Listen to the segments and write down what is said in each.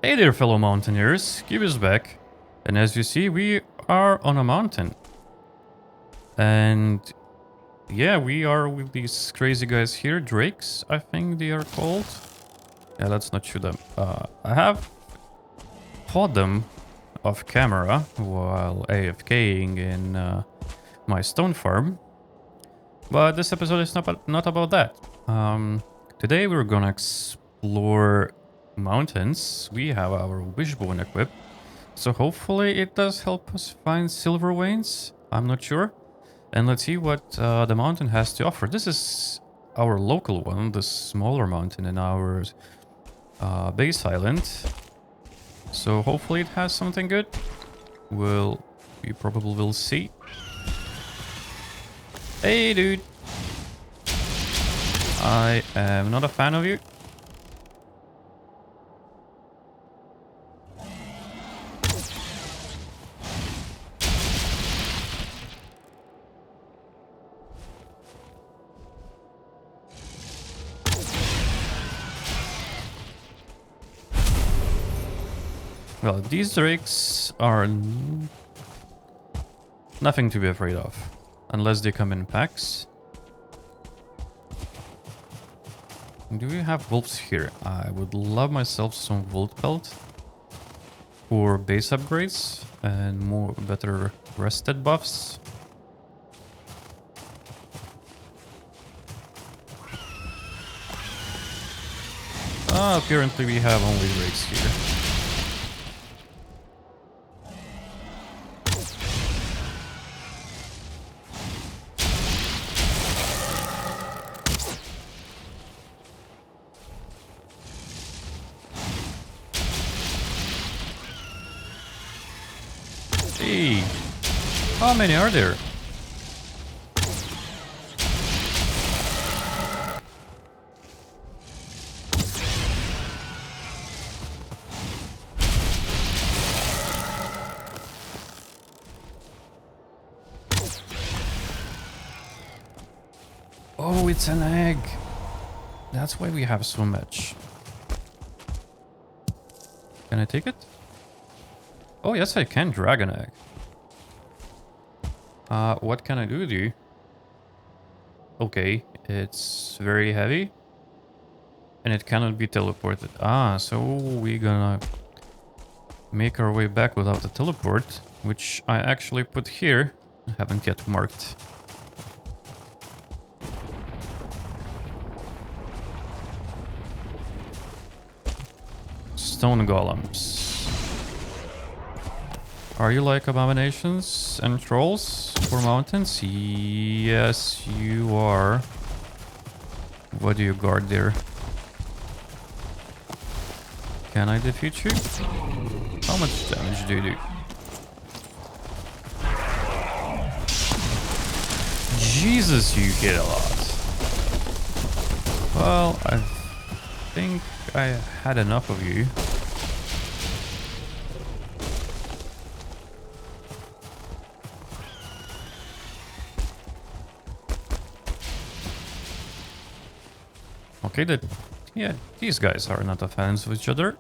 Hey there, fellow mountaineers, Queuebe is back, and as you see, we are on a mountain. And yeah, we are with these crazy guys here, Drakes, I think they are called. Yeah, let's not shoot them. I have fought them off camera while AFKing in my stone farm, but this episode is not about that. Today we're gonna explore mountains. We have our wishbone equipped, so hopefully it does help us find silver veins. I'm not sure. And let's see what the mountain has to offer. This is our local one, the smaller mountain in our base island. So hopefully it has something good. We probably will see. Hey dude! I am not a fan of you. Well, these drakes are nothing to be afraid of, unless they come in packs. Do we have wolves here? I would love myself some wolf pelt for base upgrades and better rested buffs. Apparently we have only drakes here. Hey, how many are there? Oh, it's an egg. That's why we have so much. Can I take it? Oh, yes, I can drag an egg. What can I do with you? Okay, it's very heavy. And it cannot be teleported. So we're gonna make our way back without the teleport, which I actually put here. I haven't yet marked. Stone golems. Are you like abominations and trolls for mountains? Yes, you are. What do you guard there? Can I defeat you? How much damage do you do? Jesus, you hit a lot. Well, I think I had enough of you. Okay, yeah, these guys are not fans of each other.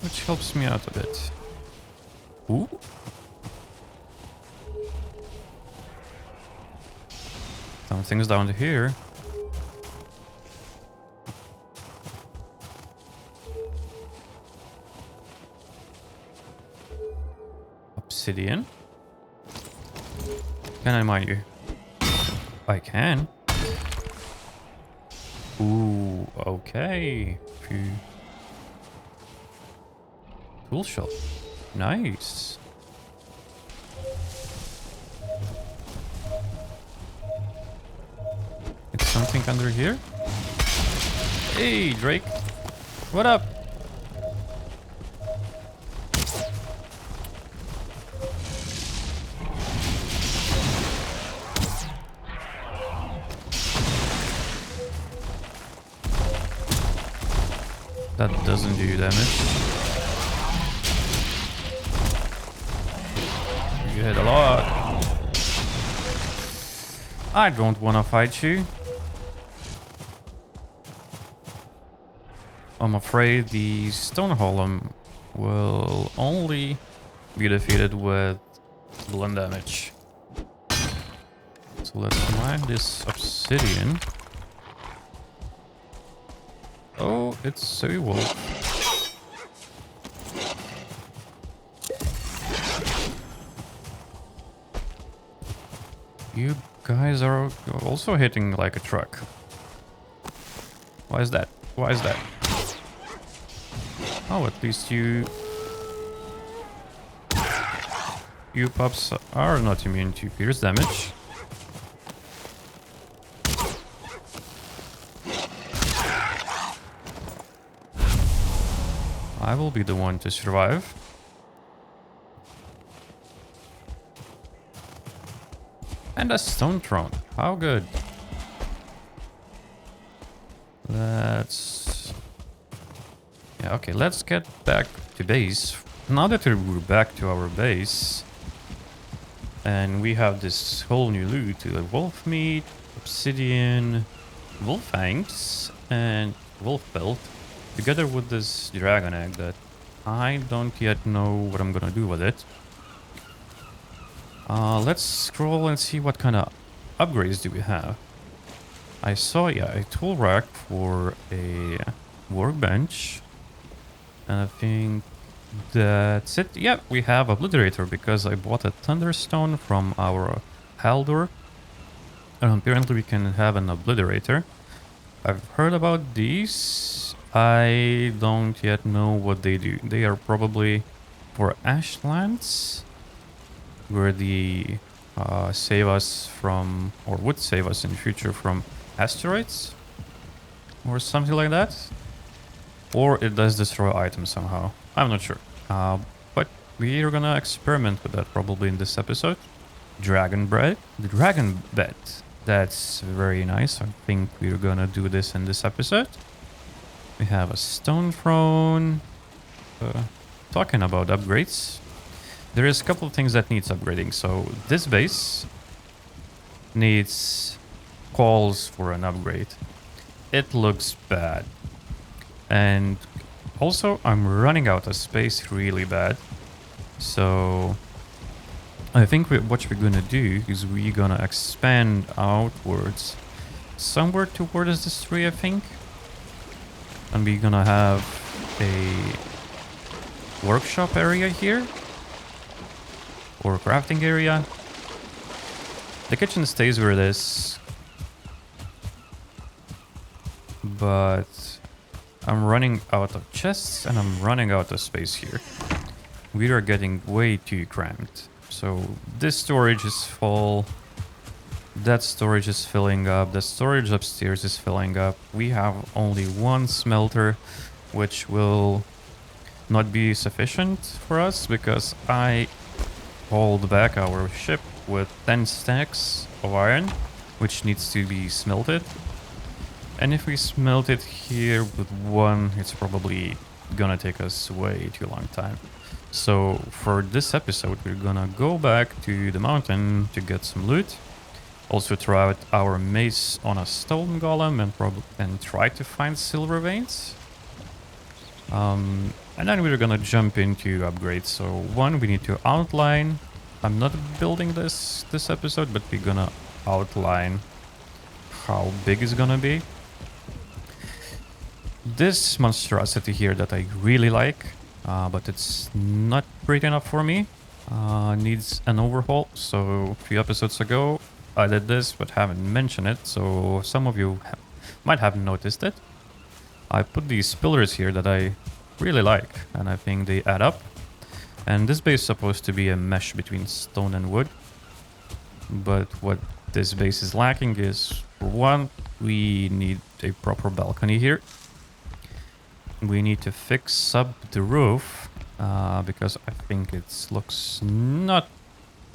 Which helps me out a bit. Ooh. Something's down here. Obsidian. Can I mine you? I can. Ooh, okay. Tool shop. Nice. It's something under here? Hey, Drake. What up? That doesn't do damage. You hit a lot. I don't want to fight you. I'm afraid the stone golem will only be defeated with blunt damage. So let's mine this obsidian. Oh, it's a wolf. You guys are also hitting like a truck. Why is that? Why is that? Oh, at least you pups are not immune to pierce damage. I will be the one to survive. And a stone throne. How good. Let's... Yeah, okay, let's get back to base. Now that we're back to our base, and we have this whole new loot, wolf meat, obsidian, wolf fangs, and wolf belt, together with this dragon egg that I don't yet know what I'm gonna do with it. Let's scroll and see what kind of upgrades do we have. I saw, yeah, a tool rack for a workbench. And I think that's it. Yeah, we have Obliterator because I bought a Thunderstone from our Haldur. And apparently we can have an Obliterator. I've heard about these. I don't yet know what they do. They are probably for Ashlands, where they save us from, or would save us in the future from asteroids or something like that. Or it does destroy items somehow. I'm not sure. But we are gonna experiment with that probably in this episode. Dragon bread. The dragon bed. That's very nice. I think we're gonna do this in this episode. We have a stone throne. Talking about upgrades. There is a couple of things that needs upgrading. So this base needs calls for an upgrade. It looks bad. And also I'm running out of space really bad. So I think what we're gonna do is we're gonna expand outwards somewhere towards this tree, I think. And we're gonna have a workshop area here. Or crafting area. The kitchen stays where it is. But I'm running out of chests and I'm running out of space here. We are getting way too cramped. So this storage is full. That storage is filling up. The storage upstairs is filling up. We have only one smelter, which will not be sufficient for us because I hold back our ship with 10 stacks of iron, which needs to be smelted. And if we smelt it here with one, it's probably gonna take us way too long time. So for this episode, we're gonna go back to the mountain to get some loot. Also try out our mace on a stone golem and try to find silver veins. And then we're gonna jump into upgrades. So one, we need to outline. I'm not building this episode, but we're gonna outline how big it's gonna be. This monstrosity here that I really like, but it's not great enough for me, needs an overhaul. So a few episodes ago I did this but haven't mentioned it, so some of you might have noticed it. I put these pillars here that I really like and I think they add up. And this base is supposed to be a mesh between stone and wood. But what this base is lacking is, for one, we need a proper balcony here. We need to fix up the roof because I think it looks not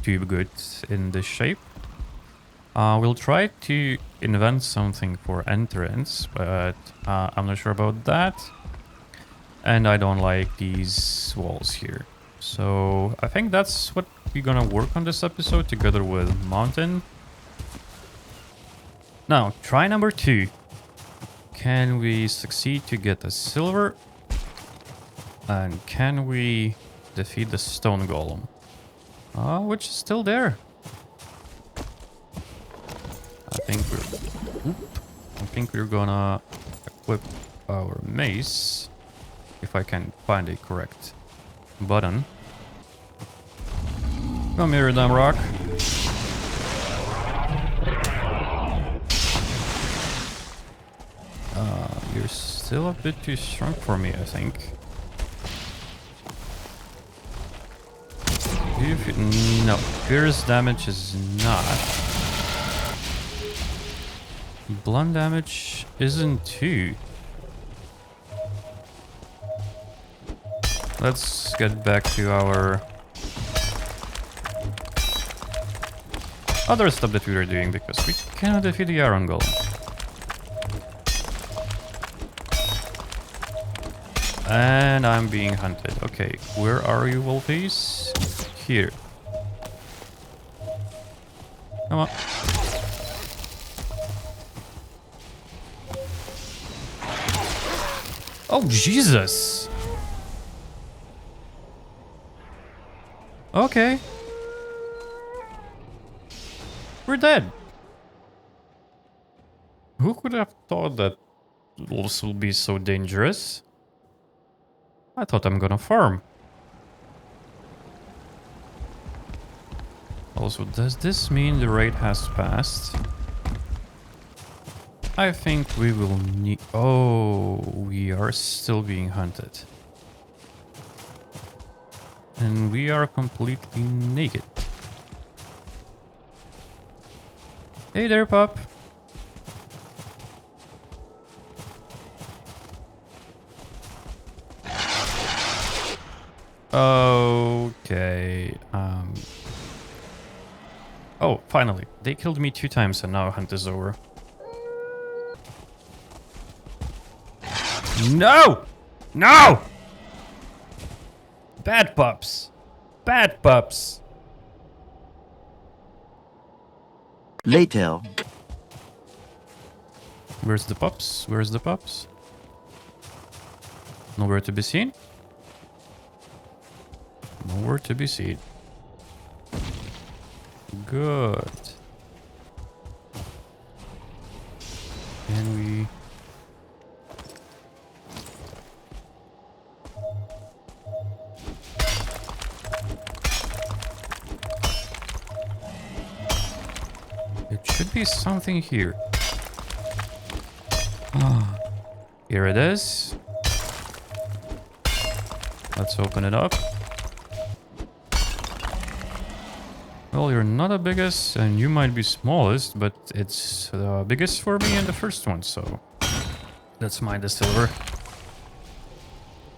too good in this shape. We'll try to invent something for entrance, but I'm not sure about that. And I don't like these walls here. So I think that's what we're gonna work on this episode together with Mountain. Now, try number 2. Can we succeed to get a silver? And can we defeat the stone golem? Which is still there. I think we're gonna equip our mace. If I can find a correct button. Come here, damn rock. You're still a bit too strong for me, I think. No, pierce damage is not. Blunt damage isn't too. Let's get back to our other stuff that we were doing, because we cannot defeat the iron golem. And I'm being hunted. Okay, where are you, wolfies? Here. Come on. Oh, Jesus! Okay. We're dead. Who could have thought that wolves will be so dangerous? I thought I'm gonna farm. Also, does this mean the raid has passed? I think we will need... Oh, we are still being hunted. And we are completely naked. Hey there, pup. Okay. Oh, finally. They killed me 2 times and now hunt is over. No! No! Bad pups. Bad pups. Later. Where's the pups? Where's the pups? Nowhere to be seen? Nowhere to be seen. Good. Can we... It should be something here. Here it is. Let's open it up. Well, you're not the biggest, and you might be smallest, but it's the biggest for me and the first one, so... Let's mine the silver.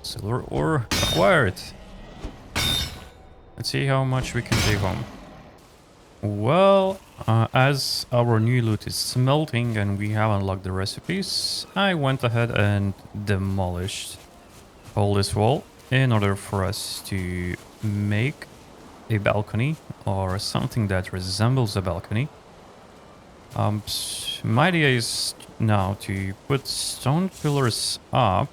Silver ore acquired. Let's see how much we can take home. Well, as our new loot is smelting and we have unlocked the recipes, I went ahead and demolished all this wall in order for us to make a balcony or something that resembles a balcony. My idea is now to put stone pillars up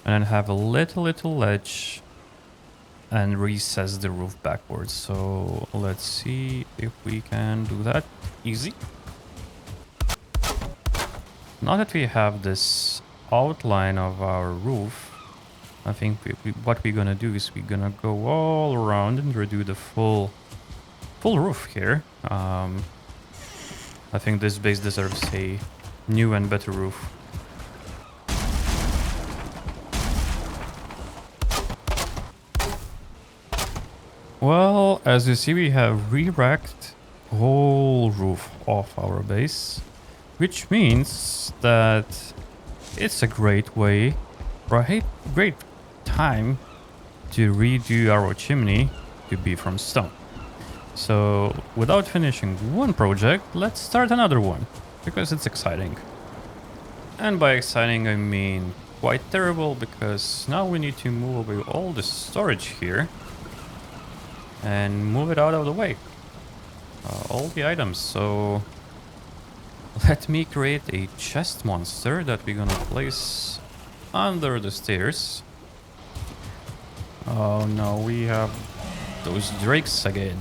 and then have a little ledge and recess the roof backwards. So let's see if we can do that. Easy. Now that we have this outline of our roof, I think what we're gonna do is we're gonna go all around and redo the full roof here. I think this base deserves a new and better roof. Well, as you see, we have re-racked whole roof off our base, which means that it's a great way, or a great time to redo our chimney to be from stone. So without finishing one project, let's start another one, because it's exciting. And by exciting, I mean quite terrible, because now we need to move away all the storage here and move it out of the way. All the items. So let me create a chest monster that we're gonna place under the stairs. Oh no, we have those drakes again.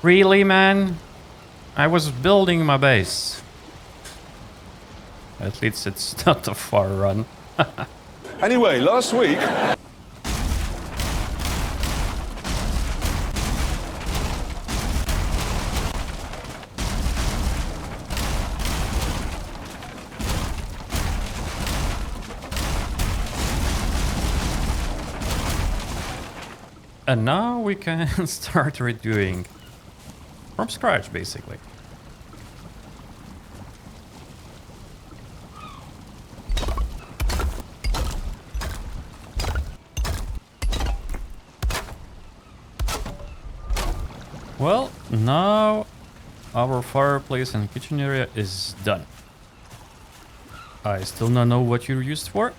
Really, man? I was building my base. At least it's not a far run. Anyway, last week... And now we can start redoing from scratch, basically. Well, now our fireplace and kitchen area is done. I still don't know what you're used for,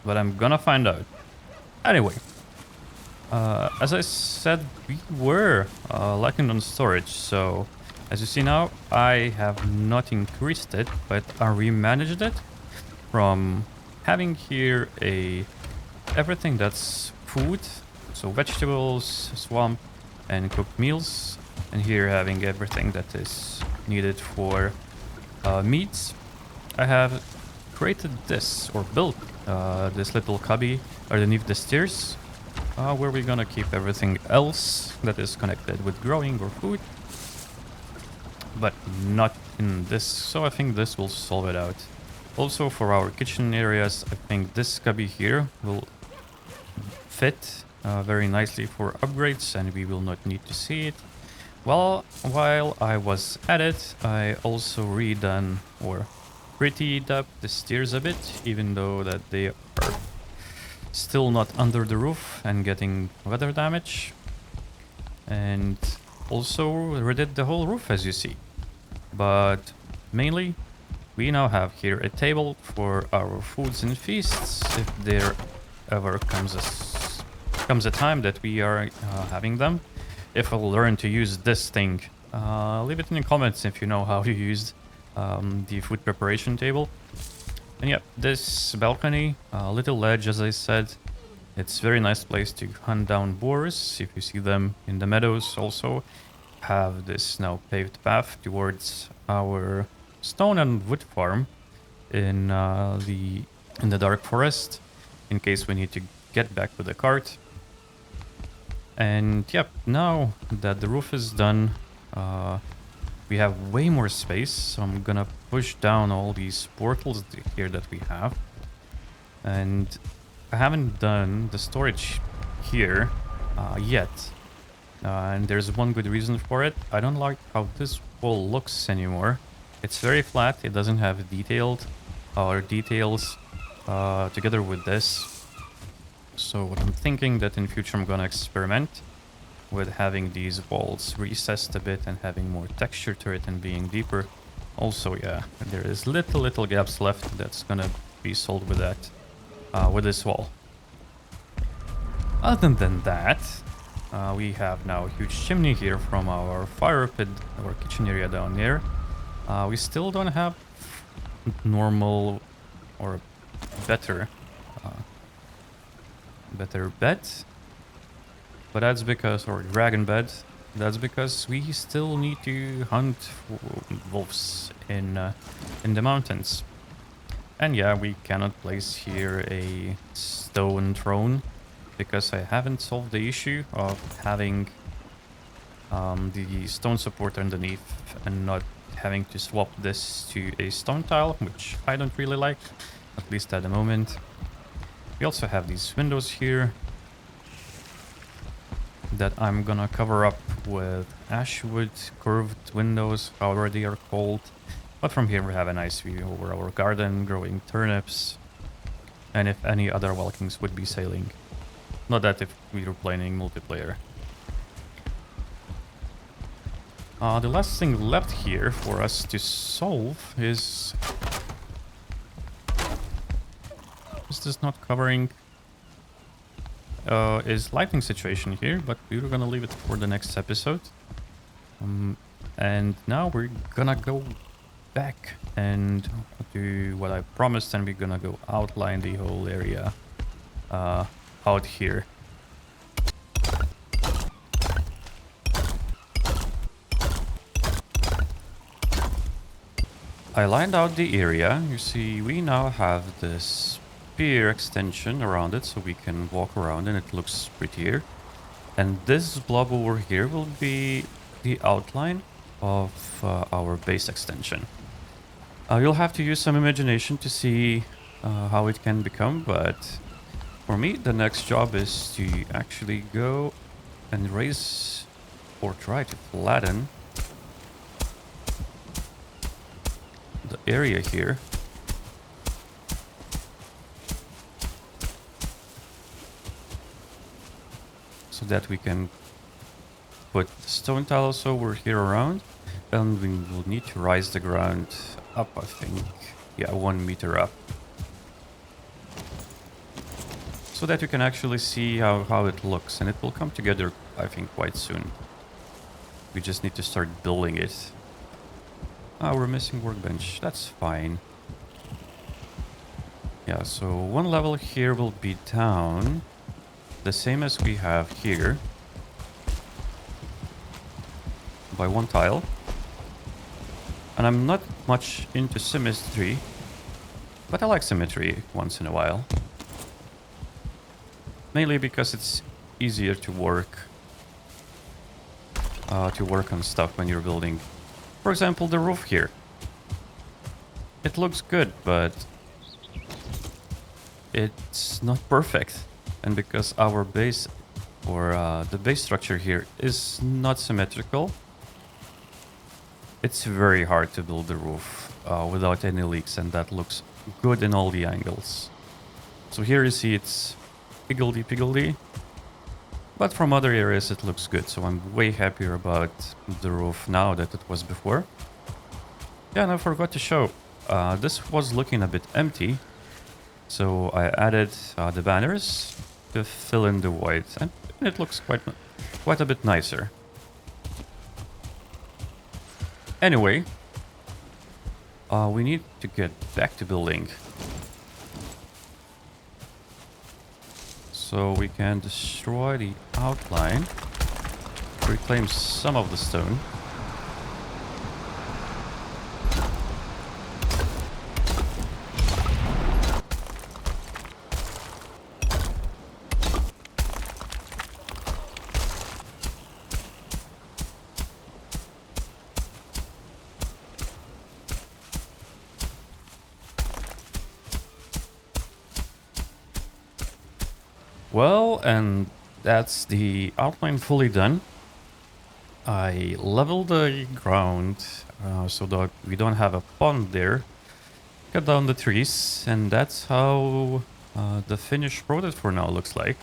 but I'm gonna find out. Anyway, as I said, we were lacking on storage, so as you see now, I have not increased it, but I remanaged it from having here everything that's food, so vegetables, swamp, and cooked meals, and here having everything that is needed for meats. I have created this, or built this little cubby underneath the stairs, where we're gonna keep everything else that is connected with growing or food, but not in this, so I think this will solve it out. Also for our kitchen areas, I think this cubby here will fit very nicely for upgrades, and we will not need to see it. Well, while I was at it, I also redone or prettied up the stairs a bit, even though that they are still not under the roof and getting weather damage. And also redid the whole roof, as you see. But mainly, we now have here a table for our foods and feasts, if there ever comes a time that we are having them. If I'll learn to use this thing, leave it in the comments if you know how to use the food preparation table. And yeah, this balcony, little ledge, as I said, it's a very nice place to hunt down boars. If you see them in the meadows, also have this now paved path towards our stone and wood farm in the dark forest, in case we need to get back with the cart. And yep, now that the roof is done, we have way more space, so I'm gonna push down all these portals here that we have. And I haven't done the storage here yet. And there's one good reason for it. I don't like how this wall looks anymore. It's very flat, it doesn't have details together with this. So what I'm thinking that in future I'm gonna experiment with having these walls recessed a bit and having more texture to it and being deeper. Also, yeah, there is little gaps left that's gonna be solved with that, with this wall. Other than that, we have now a huge chimney here from our fire pit, our kitchen area down there. We still don't have normal or better bed, but that's because, or dragon bed, that's because we still need to hunt wolves in the mountains. And yeah, we cannot place here a stone throne because I haven't solved the issue of having the stone support underneath and not having to swap this to a stone tile, which I don't really like, at least at the moment. We also have these windows here that I'm gonna cover up with ashwood curved windows, however they are called. But from here we have a nice view over our garden, growing turnips, and if any other Welkings would be sailing. Not that if we were playing multiplayer. The last thing left here for us to solve is this not covering? is lighting situation here, but we're gonna leave it for the next episode. And now we're gonna go back and do what I promised, and we're gonna go outline the whole area out here. I lined out the area. You see, we now have this spear extension around it, so we can walk around and it looks prettier. And this blob over here will be the outline of our base extension. You'll have to use some imagination to see how it can become, but for me, the next job is to actually go and raise or try to flatten the area here. So that we can put the stone tiles over here around. And we will need to rise the ground up, I think. Yeah, 1 meter up. So that you can actually see how it looks. And it will come together, I think, quite soon. We just need to start building it. Ah, we're missing workbench. That's fine. Yeah, so one level here will be down. The same as we have here. By 1 tile. And I'm not much into symmetry. But I like symmetry once in a while. Mainly because it's easier to work on stuff when you're building. For example, the roof here. It looks good, but it's not perfect. And because our base, or the base structure here, is not symmetrical, it's very hard to build the roof without any leaks, and that looks good in all the angles. So here you see it's higgledy-piggledy, but from other areas it looks good, so I'm way happier about the roof now than it was before. Yeah, and I forgot to show, this was looking a bit empty, so I added the banners to fill in the void, and it looks quite a bit nicer. Anyway, we need to get back to building. So we can destroy the outline, reclaim some of the stone. Well, and that's the outline fully done. I leveled the ground so that we don't have a pond there. Cut down the trees, and that's how the finished product for now looks like.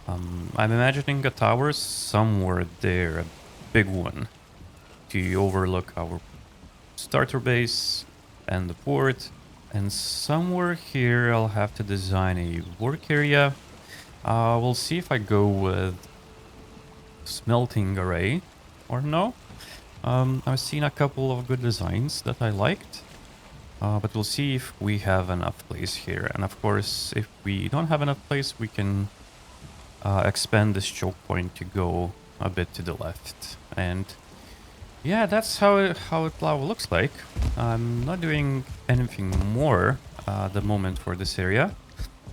I'm imagining a tower somewhere there, a big one, to overlook our starter base and the port. And somewhere here I'll have to design a work area. We'll see if I go with smelting array or no. I've seen a couple of good designs that I liked, but we'll see if we have enough place here. And of course, if we don't have enough place, we can expand this choke point to go a bit to the left. And yeah, that's how it now looks like. I'm not doing anything more at the moment for this area,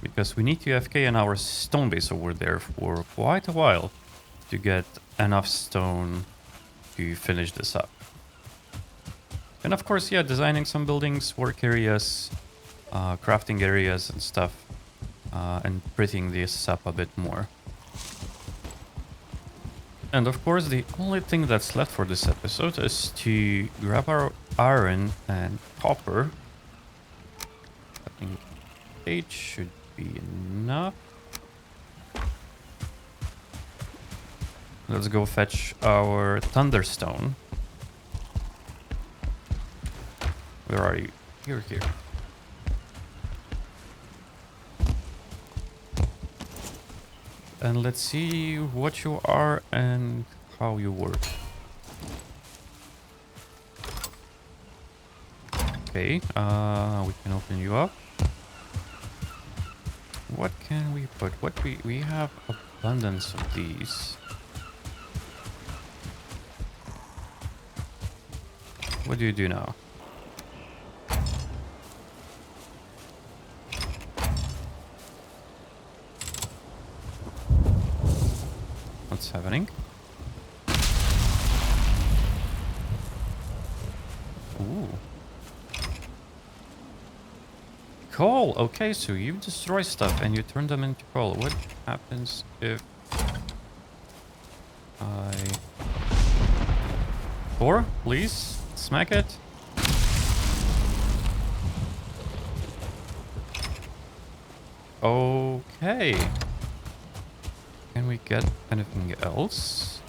because we need to FK in our stone base over there for quite a while to get enough stone to finish this up. And of course, yeah, designing some buildings, work areas, crafting areas and stuff, and prettying this up a bit more. And of course, the only thing that's left for this episode is to grab our iron and copper. I think 8 should be enough. Let's go fetch our thunderstone. Where are you? You're here. And let's see what you are and how you work. Okay, we can open you up. What can we put? We have abundance of these. What do you do now? What's happening? Ooh. Coal! Okay, so you destroy stuff and you turn them into coal. What happens if I... 4, please? Smack it. Okay. Can we get anything else?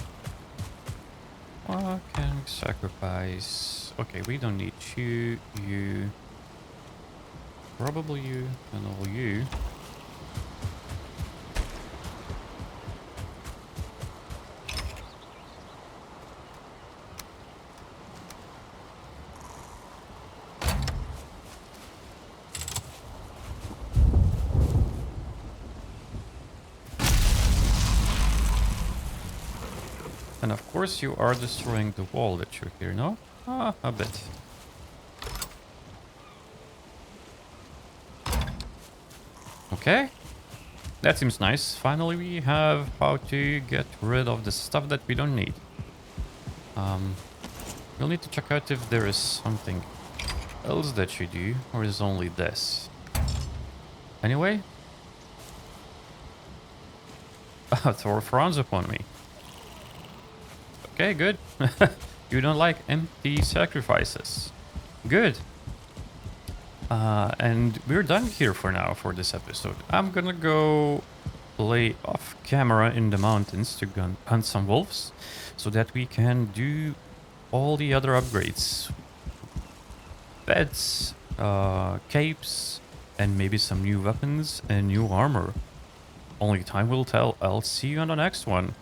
What can we sacrifice? Okay, we don't need you, you, probably you, and all you. And of course you are destroying the wall that you're here, no? Ah, a bit. Okay. That seems nice. Finally we have how to get rid of the stuff that we don't need. We'll need to check out if there is something else that you do, or is only this. Anyway. Thor frowns upon me. Okay, good. You don't like empty sacrifices. Good. And we're done here for now for this episode. I'm gonna go play off camera in the mountains to hunt some wolves so that we can do all the other upgrades. Beds, capes, and maybe some new weapons and new armor. Only time will tell. I'll see you on the next one.